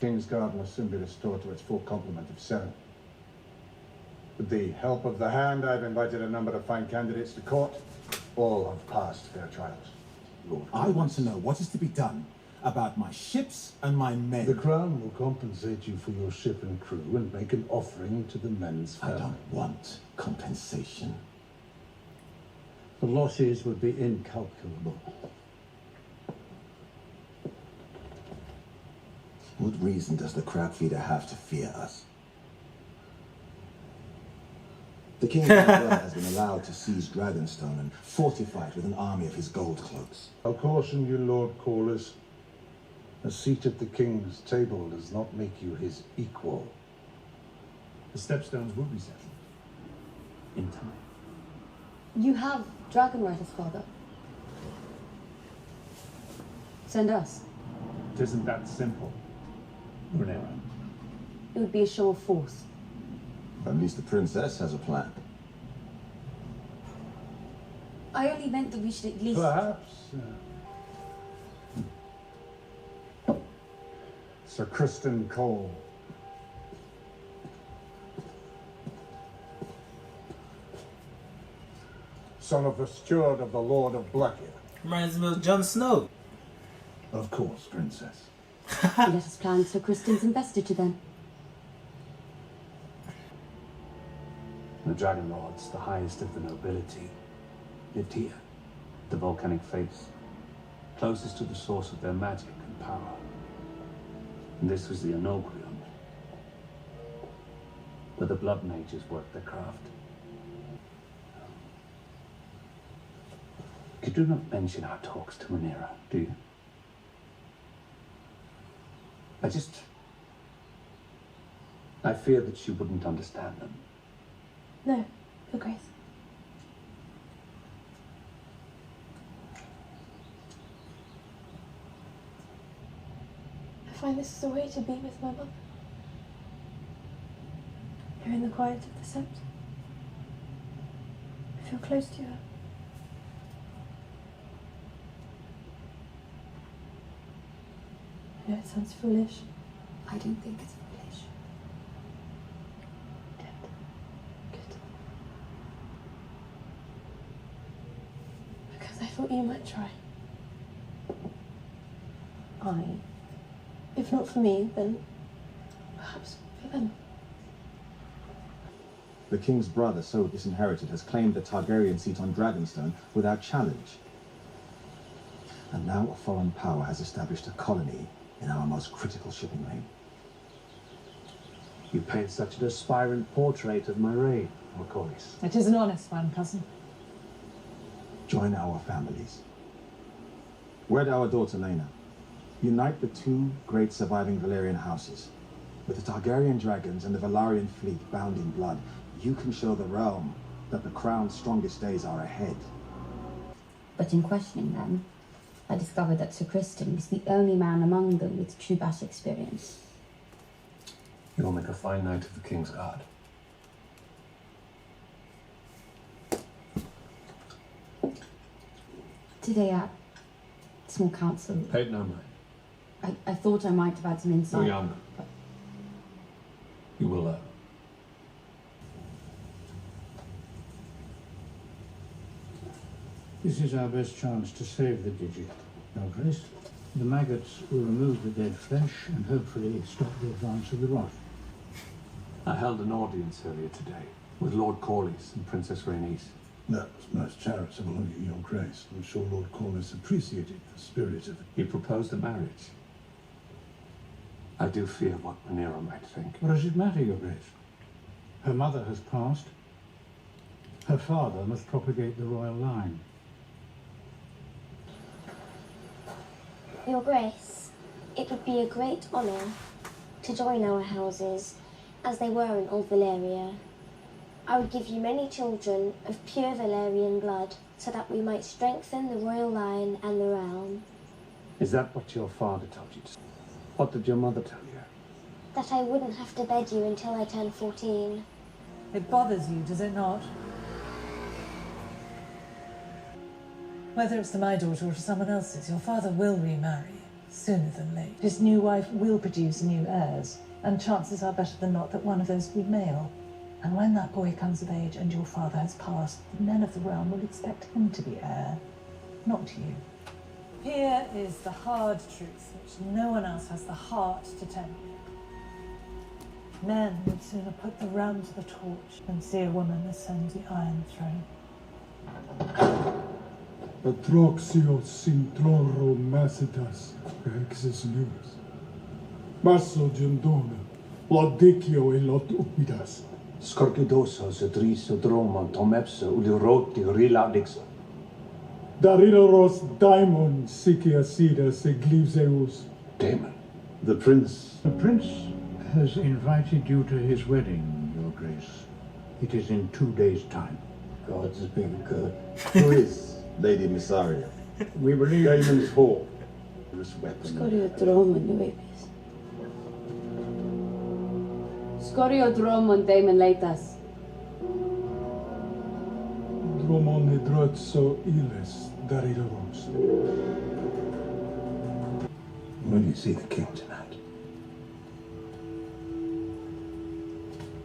King's Guard must soon be restored to its full complement of 7. With the help of the Hand, I've invited a number of fine candidates to court. All have passed fair trials. Lord, I want to know what is to be done about my ships and my men. The Crown will compensate you for your ship and crew and make an offering to the men's family. I don't want compensation. The losses would be incalculable. What reason does the crab feeder have to fear us? The king of Valhalla has been allowed to seize Dragonstone and fortify it with an army of his gold cloaks. I'll caution you, Lord Corliss. A seat at the king's table does not make you his equal. The stepstones will be settled. In time. You have dragon riders, father. Send us. It isn't that simple. Rhaenyra. It would be a show of force. At least the princess has a plan. I only meant that we should at least... Perhaps. Sir Criston Cole. Son of the steward of the Lord of Blackheath. Reminds me of Jon Snow. Of course, princess. Let us plan Sir Criston's investiture then. The Dragon Lords, the highest of the nobility, lived here, the volcanic face, closest to the source of their magic and power. And this was the Anobrium, where the blood mages worked their craft. You do not mention our talks to Rhaenyra, do you? I fear that she wouldn't understand them. No, Your Grace. I find this is a way to be with my mother. Here in the quiet of the Sept. I feel close to her. I know it sounds foolish. I don't think it's foolish. Good. Because I thought you might try. If not for me, then perhaps for them. The king's brother, so disinherited, has claimed the Targaryen seat on Dragonstone without challenge. And now a foreign power has established a colony in our most critical shipping lane. You paint such an aspirant portrait of my reign, Corliss. It is an honest one, cousin. Join our families. Wed our daughter Laena. Unite the 2 great surviving Valyrian houses. With the Targaryen dragons and the Velaryon fleet bound in blood, you can show the realm that the crown's strongest days are ahead. But in questioning them, I discovered that Sir Criston was the only man among them with true battle experience. You'll make a fine knight of the King's Guard. Today at small council, Paid no mind. I thought I might have had some insight. You're younger. But You will learn. This is our best chance to save the Digit, Your Grace. The maggots will remove the dead flesh and hopefully stop the advance of the rot. I held an audience earlier today with Lord Corliss and Princess Rhaenys. That was most charitable of you, Your Grace. I'm sure Lord Corliss appreciated the spirit of it. He proposed a marriage. I do fear what Rhaenyra might think. What does it matter, Your Grace? Her mother has passed. Her father must propagate the royal line. Your Grace, it would be a great honour to join our houses as they were in Old Valyria. I would give you many children of pure Valyrian blood so that we might strengthen the royal line and the realm. Is that what your father told you to say? What did your mother tell you? That I wouldn't have to bed you until I turned 14. It bothers you, does it not? Whether it's to my daughter or to someone else's, your father will remarry. Sooner than late. His new wife will produce new heirs, and chances are better than not that one of those will be male. And when that boy comes of age and your father has passed, the men of the realm will expect him to be heir, not you. Here is the hard truth, which no one else has the heart to tell you. Men would sooner put the ram to the torch than see a woman ascend the Iron Throne. Atroxios sintroro macetas exis lus. Masso Jona, laudicio e lot upidas. Scorpidosos edriso dromon tomepsa uliroti riladixo. Daridoros daimon siciasidas e glivseus. Damon, the prince. The prince has invited you to his wedding, Your Grace. It is in 2 days' time. God's been good. Who is Lady Missaria? We believe Damon's whore. This weapon. Skoriodromon nuebis. Skoriodromon daemon leitas. Dromon hydrotso iles daridoros. Will you see the king tonight?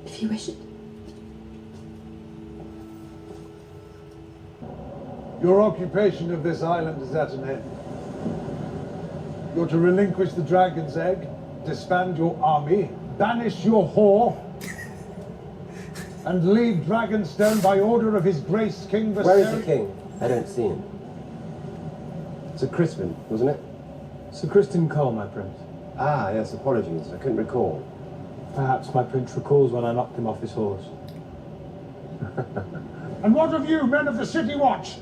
If you wish it. Your occupation of this island is at an end. You're to relinquish the dragon's egg, disband your army, banish your whore, and leave Dragonstone by order of His Grace King Viserys. Where is the king? I don't see him. Sir Crispin, wasn't it? Sir Crispin Cole, my prince. Ah, yes, apologies. I couldn't recall. Perhaps my prince recalls when I knocked him off his horse. And what of you, men of the City Watch?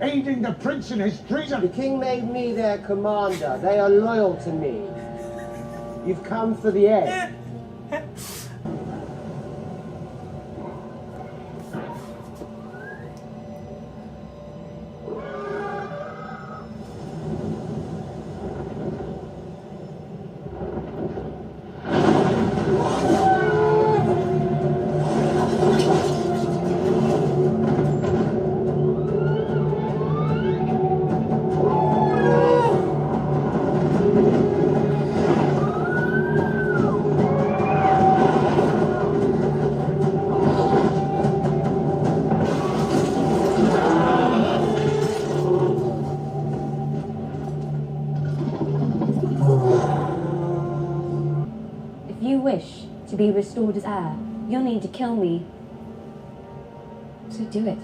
Aiding the prince in his treason? The king made me their commander. They are loyal to me. You've come for the egg. If you wish to be restored as heir, you'll need to kill me. So do it.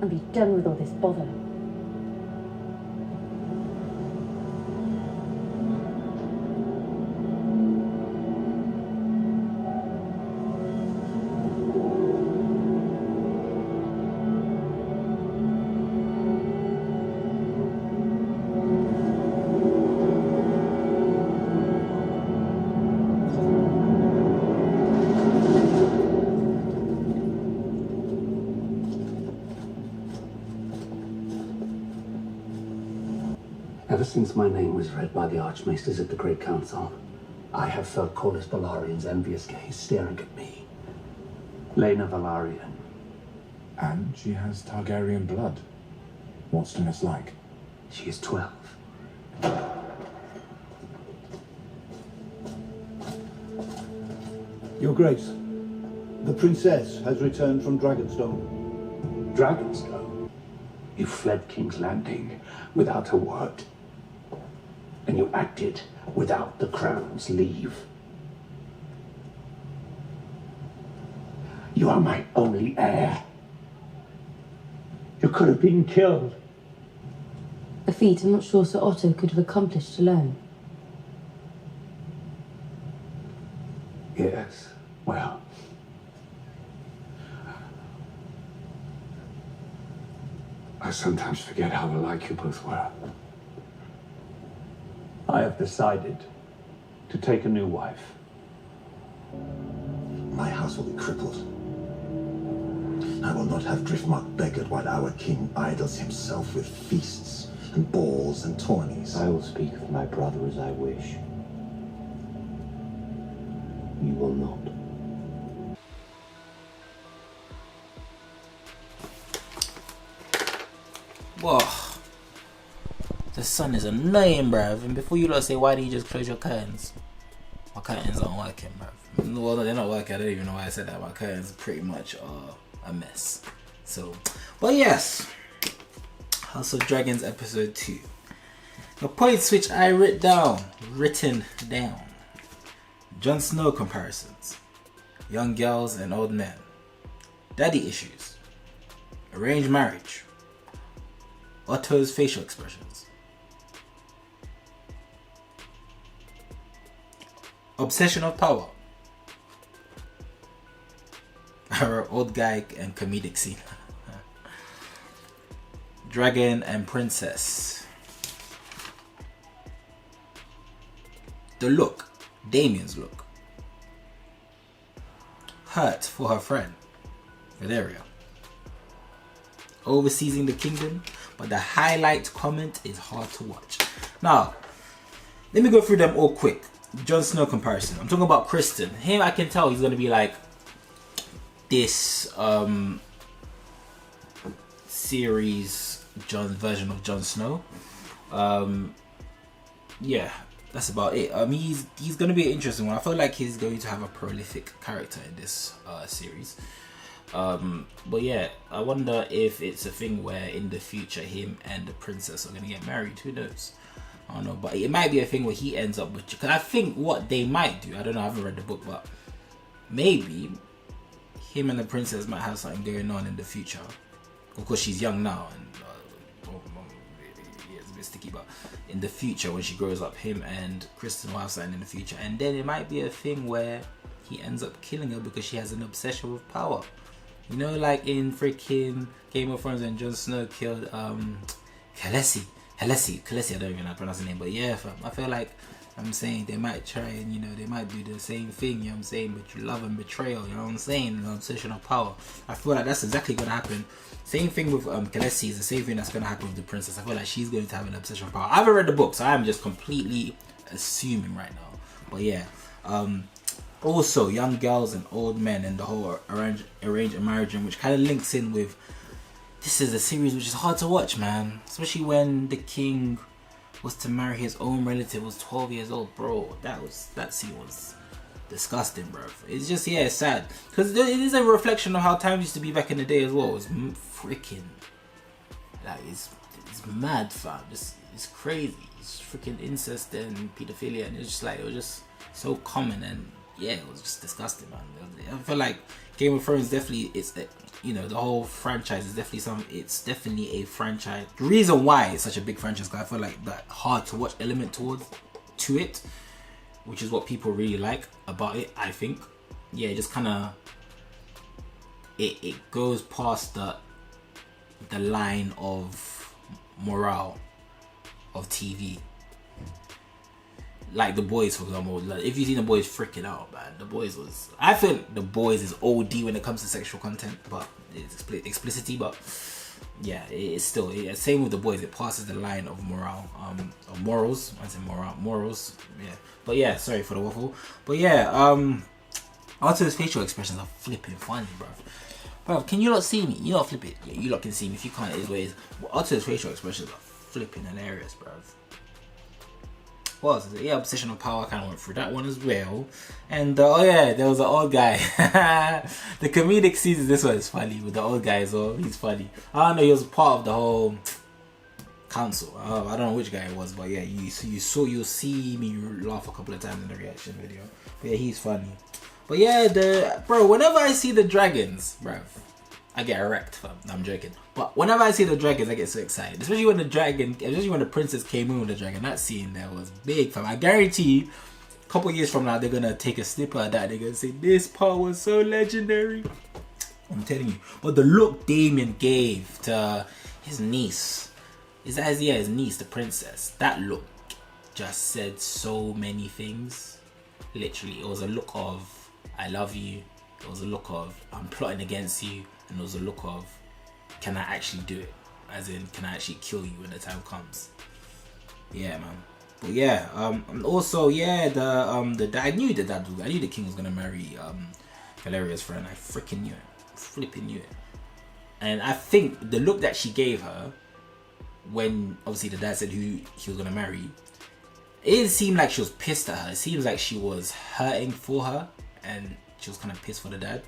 And be done with all this bother. Ever since my name was read by the Archmaesters at the Great Council, I have felt Corlys Velarion's envious gaze staring at me. Lena Velaryon. And she has Targaryen blood. What's Stannis like? She is 12. Your Grace, the princess has returned from Dragonstone. Dragonstone? You fled King's Landing without a word. And you acted without the crown's leave. You are my only heir. You could have been killed. A feat I'm not sure Sir Otto could have accomplished alone. Yes, well. I sometimes forget how alike you both were. I have decided to take a new wife. My house will be crippled. I will not have Driftmark beggared while our king idles himself with feasts and balls and tourneys. I will speak of my brother as I wish. You will not. Whoa. The sun is annoying, bruv. And before you lot say, why do you just close your curtains? My curtains aren't working, bruv. Well, they're not working. I don't even know why I said that. My curtains pretty much are a mess. So, but yes. House of Dragons episode 2. The points which I written down. Jon Snow comparisons. Young girls and old men. Daddy issues. Arranged marriage. Otto's facial expressions. Obsession of power. Our old guy and comedic scene. Dragon and princess. The look. Damien's look. Hurt for her friend. Valeria. Overseizing the kingdom. But the highlight comment is hard to watch. Now, let me go through them all quick. Jon Snow comparison. I'm talking about Kristen. Him, I can tell he's going to be like this series version of Jon Snow. Yeah, that's about it. He's going to be an interesting one. I feel like he's going to have a prolific character in this series. But yeah, I wonder if it's a thing where in the future him and the princess are going to get married. Who knows? I don't know, but it might be a thing where he ends up with, because I think what they might do, I don't know, I haven't read the book, but maybe him and the princess might have something going on in the future. Of course, she's young now, and it's a bit sticky, but in the future, when she grows up, him and Kristen will have something in the future, and then it might be a thing where he ends up killing her because she has an obsession with power. You know, like in freaking Game of Thrones when Jon Snow killed Khaleesi, I don't even know how to pronounce the name, but yeah, I feel like I'm saying they might try and, you know, they might do the same thing, you know what I'm saying, but love and betrayal, you know what I'm saying, an obsession of power. I feel like that's exactly going to happen. Same thing with Khaleesi is the same thing that's going to happen with the princess. I feel like she's going to have an obsession of power. I haven't read the book, so I'm just completely assuming right now. But yeah, also young girls and old men and the whole arranged marriage, which kind of links in with, this is a series which is hard to watch, man. Especially when the king was to marry his own relative, was 12 years old, bro. That scene was disgusting, bro. It's just, yeah, it's sad. Because it is a reflection of how times used to be back in the day as well. It's freaking, like, it's mad, fam. It's crazy. It's freaking incest and pedophilia, and it's just like, it was just so common, and yeah, it was just disgusting, man. I feel like Game of Thrones definitely, it's, you know, the whole franchise is definitely it's definitely a franchise. The reason why it's such a big franchise, because I feel like that hard to watch element to it, which is what people really like about it, I think. Yeah, it just kind of, it goes past the line of morale of TV. Like The Boys, for example. Like, if you've seen The Boys, freaking out, man. The Boys was, I think The Boys is OD when it comes to sexual content, but it's explicitity, but yeah, it's still, same with The Boys. It passes the line of morale, of morals. I say morals, yeah. But yeah, sorry for the waffle. But yeah, Arthur's facial expressions are flipping funny, bruv. Can you not see me? You not flip it. Yeah, you lot can see me. If you can't, it is what it is. Arthur's facial expressions are flipping hilarious, bruv. What else is it? Yeah, Obsession of Power, kind of went through that one as well. And oh yeah, there was an old guy. The comedic season, this one is funny with the old guy as well. He's funny. I don't know, he was part of the whole council. I don't know which guy it was, but yeah, you'll see me laugh a couple of times in the reaction video. But yeah, he's funny. But yeah, bro, whenever I see the dragons, bruv, I get erect, fam. No, I'm joking. But whenever I see the dragons, I get so excited. Especially when the princess came in with the dragon. That scene there was big, fam. I guarantee you, a couple years from now, they're gonna take a snippet of that. They're gonna say, this part was so legendary. I'm telling you. But the look Damien gave to his niece, his niece, the princess, that look just said so many things. Literally, it was a look of, I love you. It was a look of, I'm plotting against you. And it was a look of, can I actually do it? As in, can I actually kill you when the time comes? Yeah, man. But yeah, and also, yeah, I knew the king was gonna marry Valeria's friend. I freaking knew it. Flipping knew it. And I think the look that she gave her when obviously the dad said who he was gonna marry, it didn't seem like she was pissed at her. It seems like she was hurting for her, and she was kind of pissed for the dad.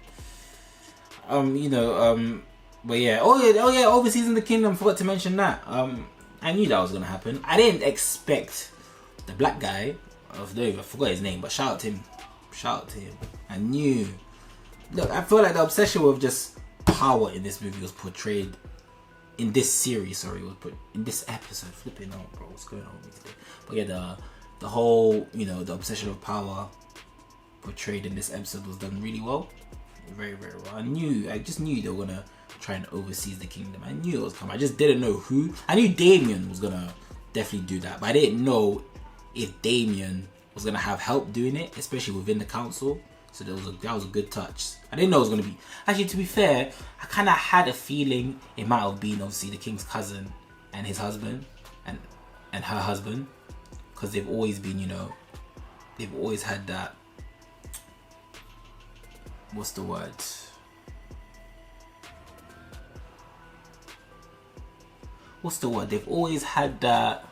But yeah, oh yeah, overseas in the kingdom. Forgot to mention that. I knew that was gonna happen. I didn't expect the black guy. I forgot his name, but shout out to him. I knew. Look, I feel like the obsession with just power in this movie was portrayed in this series. Sorry, was put in this episode. Flipping out, bro. What's going on with me today? But yeah, the whole the obsession of power portrayed in this episode was done really well, very very well. I just knew they were gonna try and oversee the kingdom. I knew it was coming. I just didn't know who. I knew Damien was gonna definitely do that, but I didn't know if Damien was gonna have help doing it, especially within the council. So that was a good touch. I didn't know it was gonna be. Actually, to be fair, I kind of had a feeling it might have been obviously the king's cousin and his husband and her husband, because they've always been, they've always had that. What's the word? They've always had that.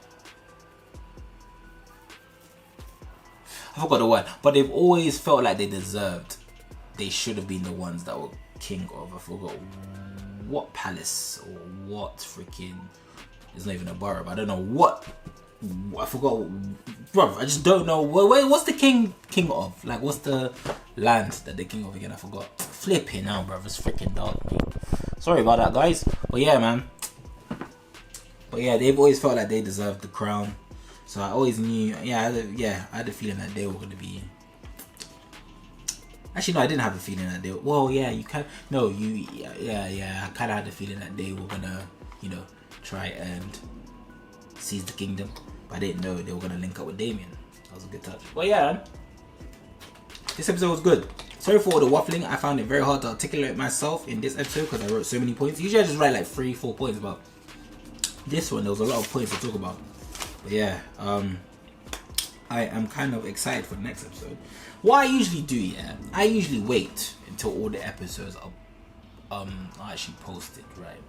I forgot the word, but they've always felt like they should have been the ones that were king of. I forgot what palace or what freaking. It's not even a borough, but I don't know what. I forgot, bro. I just don't know. Wait, what's the king of? Like, what's the land that they're king of again? I forgot. Flipping out, bro. It's freaking dark, mate. Sorry about that, guys. But yeah, man. But yeah, they've always felt like they deserved the crown. So I always knew. Yeah, I had a feeling that they were going to be. Actually, no, I didn't have a feeling that they. Well, yeah, you can. No, you. Yeah. I kind of had a feeling that they were gonna, try and seize the kingdom. But I didn't know they were gonna link up with Damien. That was a good touch. But yeah, this episode was good. Sorry for all the waffling. I found it very hard to articulate myself in this episode because I wrote so many points. Usually I just write like 3-4 points, but this one there was a lot of points to talk about. But yeah, I am kind of excited for the next episode. What I usually do, I usually wait until all the episodes are actually posted, right?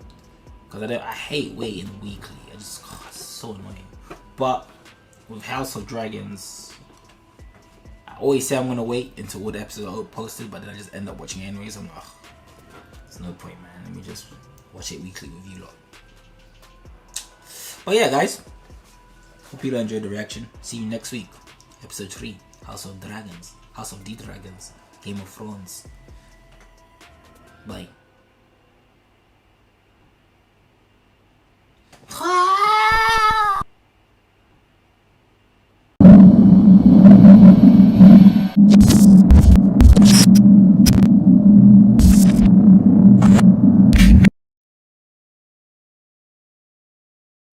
Because I hate waiting weekly. It's so annoying. But with House of Dragons, I always say I'm gonna wait until all the episodes are posted, but then I just end up watching it anyways. I'm like, there's no point, man. Let me just watch it weekly with you lot. But yeah, guys, hope you all enjoyed the reaction. See you next week, episode 3, House of Dragons, House of the Dragons, Game of Thrones. Bye.